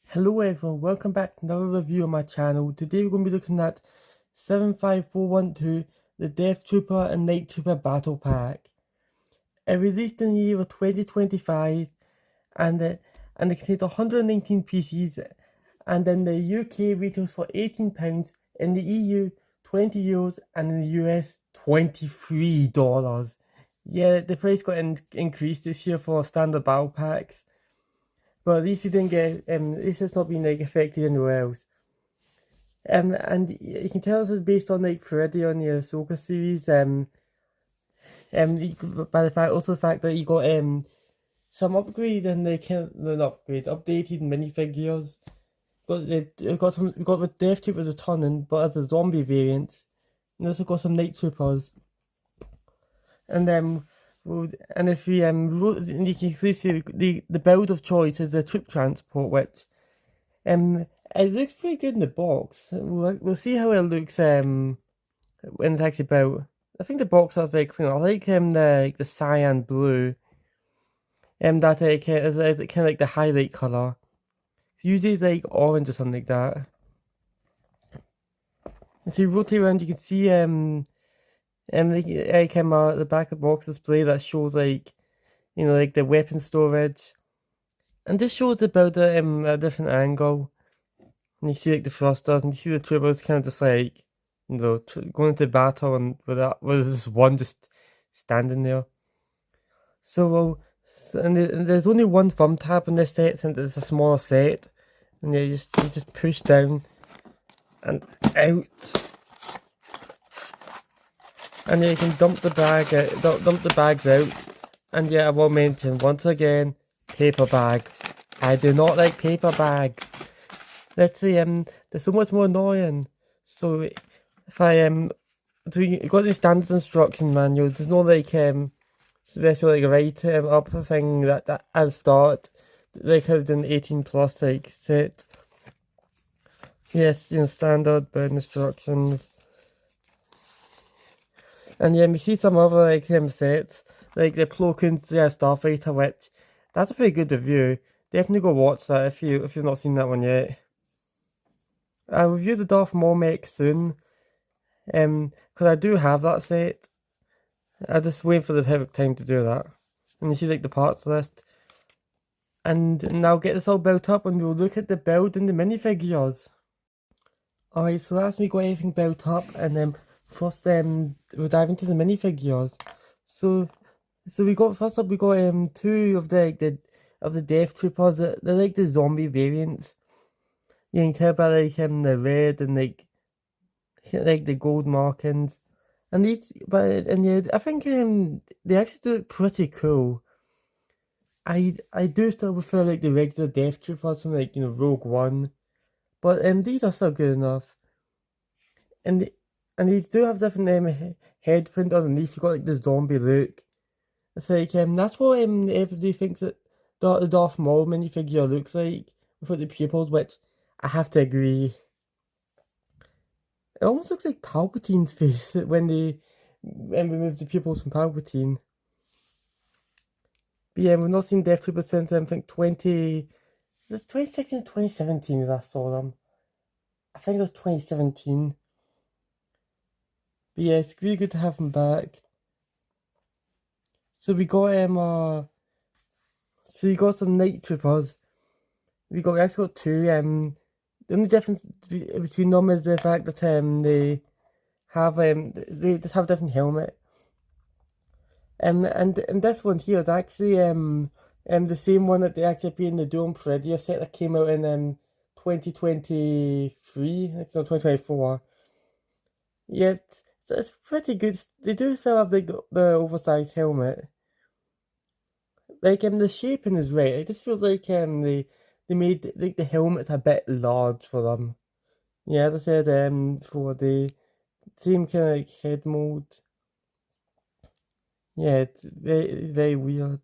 Hello everyone, welcome back to another review on my channel. Today we're going to be looking at 75412, the Death Trooper and Night Trooper Battle Pack. It released in the year of 2025 and it contains 119 pieces, and in the UK retails for £18, in the EU €20 and in the US $23. Yeah, the price got increased this year for standard battle packs. But at least it didn't get, at least it's not been affected anywhere else. And you can tell this is based on Peredia on the Ahsoka series. By the fact that you got some upgrade and they can updated minifigures. We got the Death Troopers returning, but as a zombie variant. And also got some Night Troopers. And if we and you can clearly see the build of choice is the troop transport, which it looks pretty good in the box. We'll see how it looks when it's actually built. I think the box is very clean. I like the cyan blue. That is kind of like the highlight color. Usually it's like orange or something like that. And so you rotate around, you can see the back of the box display that shows like the weapon storage, and this shows the build at a different angle. And you see like the thrusters, and you see the troopers kind of just like going into battle, and with this one just standing there. And there's only one thumb tab in this set since it's a smaller set, and you just push down and out. And yeah, you can dump the bags out. And yeah, I will mention once again, paper bags. I do not like paper bags. They're so much more annoying. So if so you got the standard instruction manual. There's no special write up thing that at start. They could have done 18 plus set. Yes, standard bird instructions. And yeah, we see some other sets, like the Plo Koon's Starfighter, which that's a pretty good review. Definitely go watch that if you've not seen that one yet. I'll review the Darth Maul mech soon, because I do have that set. I just wait for the perfect time to do that. And you see the parts list. And now get this all built up, and we'll look at the build and the minifigures. Alright, so that's me got everything built up, and then first we'll dive into the minifigures. So we got two of the Death Troopers. They're like the zombie variants. You can tell by the red and like the gold markings. And I think they actually do look pretty cool. I do still prefer the regular Death Troopers from Rogue One, but these are still good enough. And these do have different head print underneath. You got the zombie look. It's that's what everybody thinks that the Darth Maul minifigure looks like without the pupils, which I have to agree. It almost looks like Palpatine's face when they remove the pupils from Palpatine. But yeah, we've not seen Death Trooper since I think 2016 or 2017 as I saw them. I think it was 2017. But yeah, it's really good to have them back. So we got some Night Troopers. We actually got two. The only difference between them is the fact that they just have a different helmet. And this one here is actually the same one that they actually appeared in the Dome Peredia set that came out in 2023. It's not 2024. Yeah, it's pretty good. They do still have the oversized helmet. The shaping is right. It just feels like they made the helmet a bit large for them. Yeah, as I said, for the same kind of head mold. Yeah, it's very weird.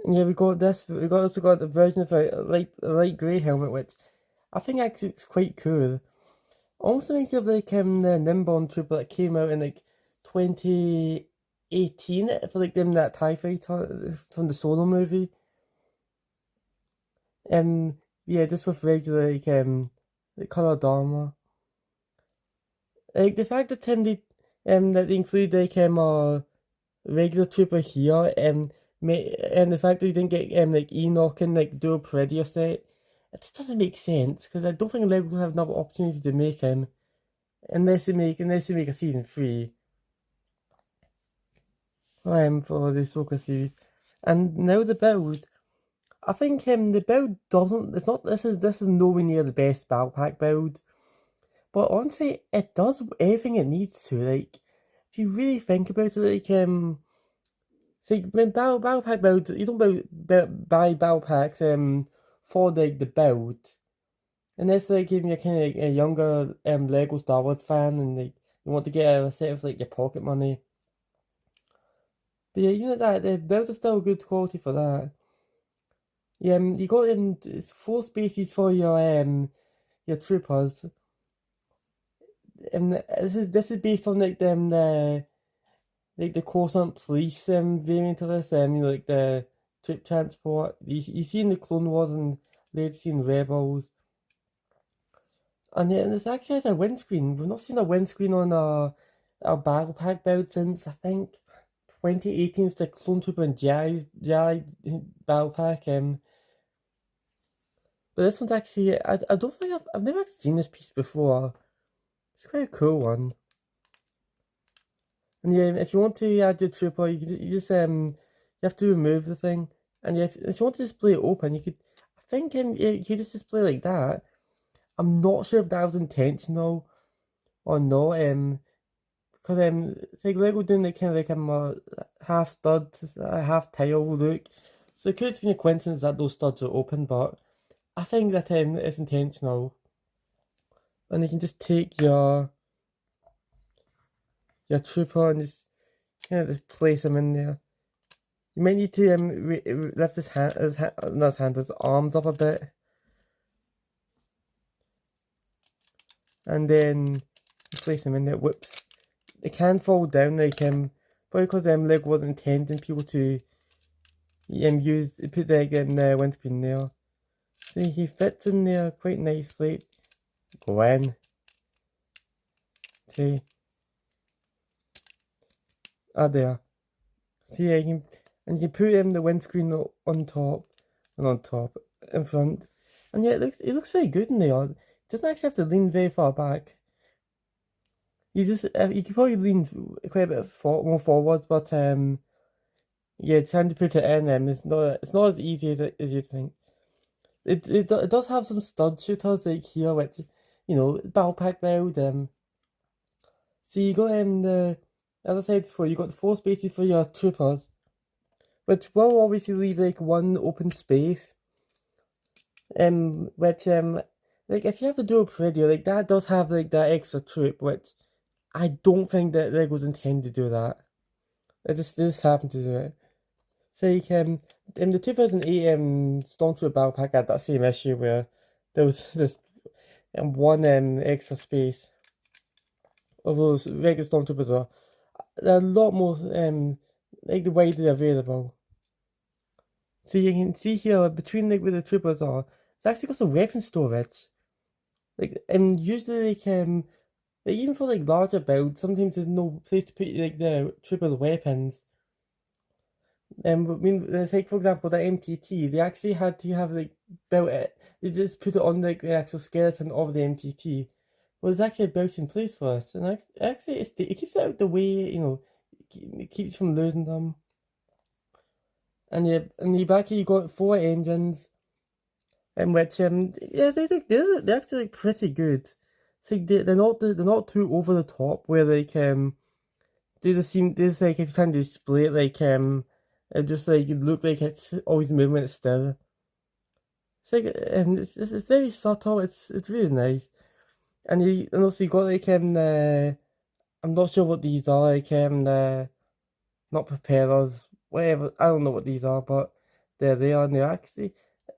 And yeah, we also got a version of a light grey helmet, which I think actually it's quite cool. Also makes you have the Nimbon Trooper that came out in 2018 for that TIE fighter from the Solo movie. Yeah, just with regular like coloured armor. Like the fact that that they include regular trooper here, and the fact that you didn't get like Enoch and like Dual Predator set, it just doesn't make sense because I don't think Lego will have another opportunity to make him unless they make a season 3 for the Ahsoka series. And now the build. I think the build doesn't. It's not. This is nowhere near the best battle pack build. But honestly, it does everything it needs to. Like, if you really think about it, when battle pack builds, you don't buy battle packs for like the build, unless like if you're kind of like a younger Lego Star Wars fan and like you want to get a set of like your pocket money. But yeah, that the builds are still good quality for that. Yeah, you got 4 spaces for your troopers. This is based on the Coruscant Police variant of this, like the troop transport. You see in the Clone Wars and later see in Rebels. And yeah, and it's actually has a windscreen. We've not seen a windscreen on our battle pack build since I think 2018's the Clone Trooper and Jedi battle pack. But this one's actually I don't think I've never actually seen this piece before. It's quite a cool one. And yeah, if you want to add your trooper, you just you have to remove the thing. And yeah, if you want to display it open, I think you could just display like that. I'm not sure if that was intentional or not. Because it's like Lego doing like kind of like a half stud, a half tile look. So it could have been a coincidence that those studs are open, but I think that it's intentional. And you can just take your trooper and just kind of just place him in there. You might need to lift his arms up a bit, and then place him in there. Whoops! It can fall down like probably because Lego wasn't intending people to put the windscreen there. See, he fits in there quite nicely. Go in. See. There. See, you can put the windscreen on top, in front, and yeah, it looks very good in there. It doesn't actually have to lean very far back. You can probably lean quite a bit more forward, but yeah, trying to put it in it's not as easy as you'd think. It does have some stud shooters like here, which battle pack build. So you got as I said before, you got 4 spaces for your troopers, which will obviously leave like one open space. Which like if you have to do a Predator, like that does have like that extra troop, which I don't think that Legos intend to do that. They just happened to do it. So you can in the 2008 Stormtrooper Battle Pack had that same issue where there was this one extra space. Although regular Stormtroopers they're a lot more like the widely available. So you can see here between like where the troopers are, it's actually got some weapon storage. Like usually like even for like larger builds, sometimes there's no place to put like the troopers' weapons. I mean, let's take for example the MTT. They actually had to have like built it. They just put it on like the actual skeleton of the MTT. Well, it's actually a built-in place for us, and actually it keeps it out the way. It keeps from losing them. And the back here you got 4 engines, and which yeah they're actually pretty good. So they're not too over the top where like they just seem this like if you're trying to display it like it just like it look like it's always moving when it's still. It's like it's very subtle. It's really nice, and also you got like the I'm not sure what these are like the not propellers whatever I don't know what these are but there they are and they're actually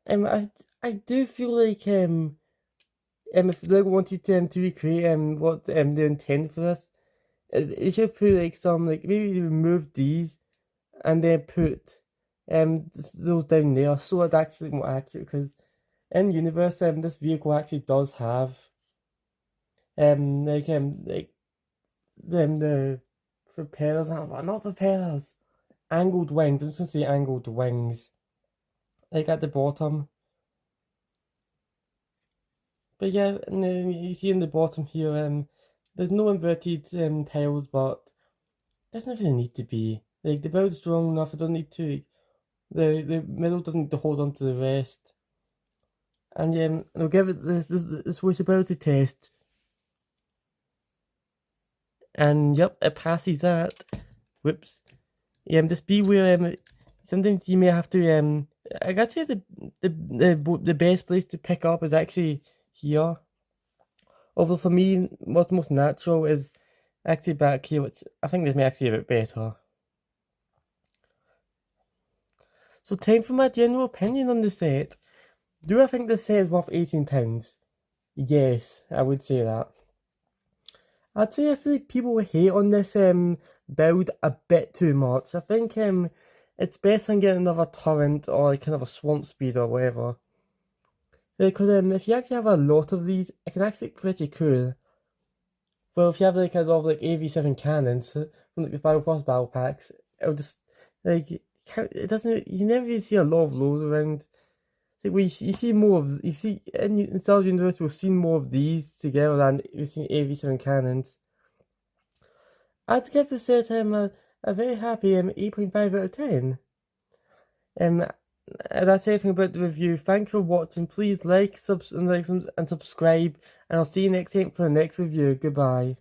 I do feel like if they wanted to recreate what they intend for this, it should put like some like maybe remove these and then put those down there so it's actually more accurate because in universe, this vehicle actually does have like the propellers, not propellers, angled wings. I'm just gonna say angled wings, like at the bottom. But yeah, and then you see in the bottom here, there's no inverted tails, but doesn't really need to be. Like the build's strong enough, it doesn't need to. The middle doesn't need to hold on to the rest. And I'll give it this switchability test. And yep, it passes that. Whoops. Just beware. Sometimes you may have to. I gotta say the best place to pick up is actually here. Although for me, what's most natural is actually back here, which I think this may actually be a bit better. So time for my general opinion on the set. Do I think this set is worth £18? Yes, I would say that. I'd say I feel like people hate on this build a bit too much. I think it's best than getting another torrent or like kind of a swamp speed or whatever. Because if you actually have a lot of these, it can actually look pretty cool. Well, if you have like a lot of like AV7 cannons from like the Final Boss battle packs, it'll just like it doesn't. You never really see a lot of those around. Like you see more of you see in Star Wars Universe, we've seen more of these together than we've seen AV7 cannons. I'd give the set a very happy 8.5 out of 10. That's everything about the review. Thank you for watching. Please like, and subscribe, and I'll see you next time for the next review. Goodbye.